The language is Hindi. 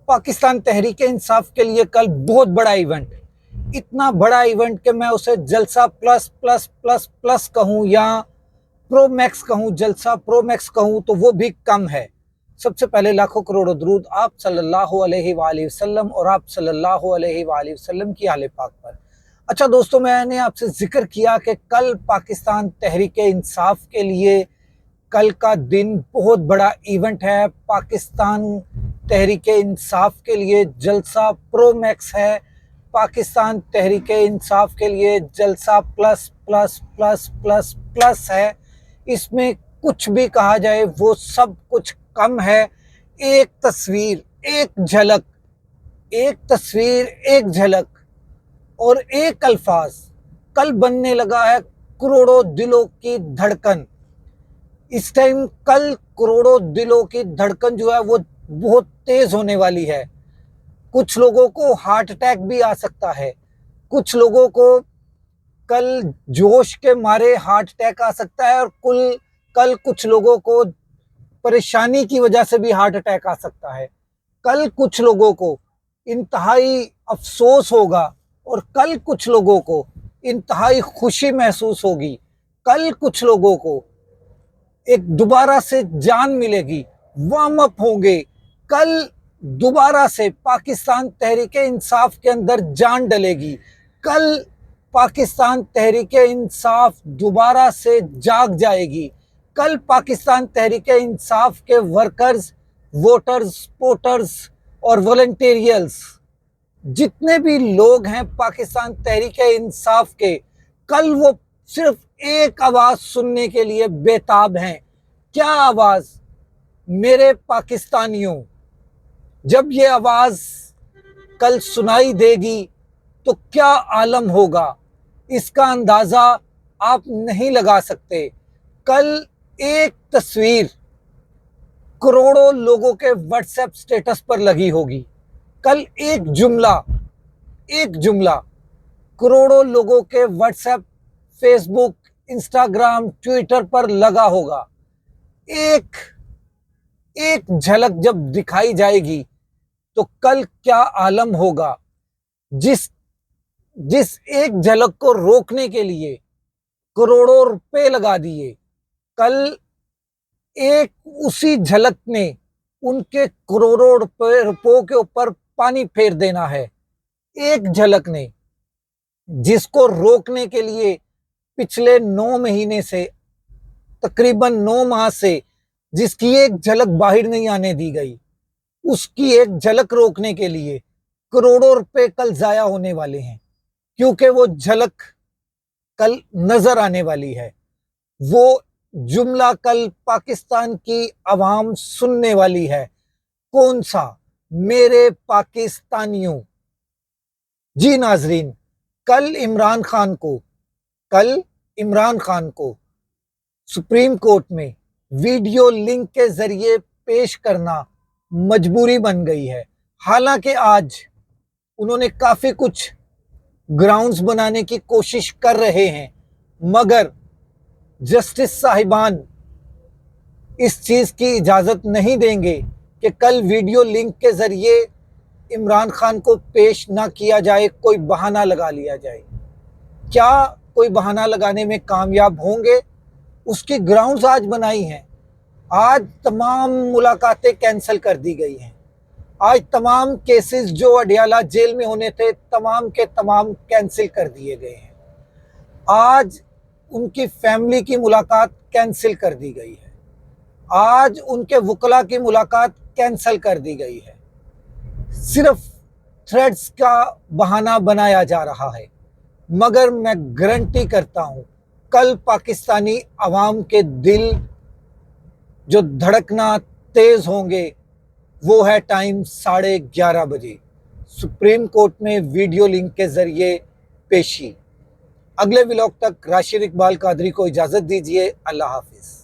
पाकिस्तान तहरीक इंसाफ के लिए कल बहुत बड़ा इवेंट, इतना बड़ा इवेंट कि मैं उसे जलसा प्लस प्लस प्लस प्लस कहूँ या प्रो मैक्स कहूँ, जलसा प्रो मैक्स कहूँ तो वो भी कम है। सबसे पहले लाखों करोड़ों दरूद आप सल्लल्लाहु अलैहि वसल्लम और आप सल्लल्लाहु अलैहि वसल्लम की आले पाक पर। अच्छा दोस्तों, मैंने आपसे जिक्र किया कि कल पाकिस्तान तहरीक इंसाफ के लिए कल का दिन बहुत बड़ा इवेंट है। पाकिस्तान तहरीक इंसाफ के लिए जलसा प्रो मैक्स है, पाकिस्तान तहरीक इंसाफ के लिए जलसा plus plus plus plus plus है। इसमें कुछ भी कहा जाए वो सब कुछ कम है। एक तस्वीर, एक झलक, एक तस्वीर, एक झलक और एक अल्फाज कल बनने लगा है करोड़ों दिलों की धड़कन। इस टाइम कल करोड़ों दिलों की धड़कन जो है वो बहुत तेज होने वाली है। कुछ लोगों को हार्ट अटैक भी आ सकता है, कुछ लोगों को कल जोश के मारे हार्ट अटैक आ सकता है और कल कुछ लोगों को परेशानी की वजह से भी हार्ट अटैक आ सकता है। कल कुछ लोगों को इंतहाई अफसोस होगा और कल कुछ लोगों को इंतहाई खुशी महसूस होगी। कल कुछ लोगों को एक दोबारा से जान मिलेगी, वार्म अप होंगे। कल दोबारा से पाकिस्तान तहरीक इंसाफ के अंदर जान डलेगी। कल पाकिस्तान तहरीक इंसाफ दोबारा से जाग जाएगी। कल पाकिस्तान तहरीक इंसाफ के वर्कर्स, वोटर्स, सपोर्टर्स और वॉलंटियर्स जितने भी लोग हैं पाकिस्तान तहरीक इंसाफ के, कल वो सिर्फ एक आवाज सुनने के लिए बेताब हैं। क्या आवाज? मेरे पाकिस्तानियों, जब ये आवाज कल सुनाई देगी तो क्या आलम होगा, इसका अंदाजा आप नहीं लगा सकते। कल एक तस्वीर करोड़ों लोगों के व्हाट्सएप स्टेटस पर लगी होगी। कल एक जुमला करोड़ों लोगों के व्हाट्सएप, फेसबुक, इंस्टाग्राम, ट्विटर पर लगा होगा। एक झलक जब दिखाई जाएगी तो कल क्या आलम होगा। जिस एक झलक को रोकने के लिए करोड़ों रुपए लगा दिए, कल एक उसी झलक ने उनके करोड़ों रुपयों के ऊपर पानी फेर देना है। एक झलक ने, जिसको रोकने के लिए पिछले 9 महीने से, तकरीबन 9 माह से जिसकी एक झलक बाहर नहीं आने दी गई, उसकी एक झलक रोकने के लिए करोड़ों रुपए कल जाया होने वाले हैं। क्योंकि वो झलक कल नजर आने वाली है, वो जुमला कल पाकिस्तान की आवाम सुनने वाली है। कौन सा? मेरे पाकिस्तानियों। जी नाजरीन, कल इमरान खान को सुप्रीम कोर्ट में वीडियो लिंक के जरिए पेश करना मजबूरी बन गई है। हालांकि आज उन्होंने काफी कुछ ग्राउंड्स बनाने की कोशिश कर रहे हैं, मगर जस्टिस साहिबान इस चीज की इजाजत नहीं देंगे कि कल वीडियो लिंक के जरिए इमरान खान को पेश ना किया जाए, कोई बहाना लगा लिया जाए। क्या कोई बहाना लगाने में कामयाब होंगे? उसकी ग्राउंड्स आज बनाई हैं। आज तमाम मुलाकातें कैंसिल कर दी गई हैं। आज तमाम केसेस जो अडियाला जेल में होने थे, तमाम के तमाम कैंसिल कर दिए गए हैं। आज उनकी फैमिली की मुलाकात कैंसिल कर दी गई है। आज उनके वकला की मुलाकात कैंसिल कर दी गई है। सिर्फ थ्रेड्स का बहाना बनाया जा रहा है, मगर मैं गारंटी करता हूं कल पाकिस्तानी अवाम के दिल जो धड़कना तेज होंगे वो है टाइम 11:30 बजे, सुप्रीम कोर्ट में वीडियो लिंक के जरिए पेशी। अगले व्लॉग तक राशिद इकबाल कादरी को इजाजत दीजिए। अल्लाह हाफिज।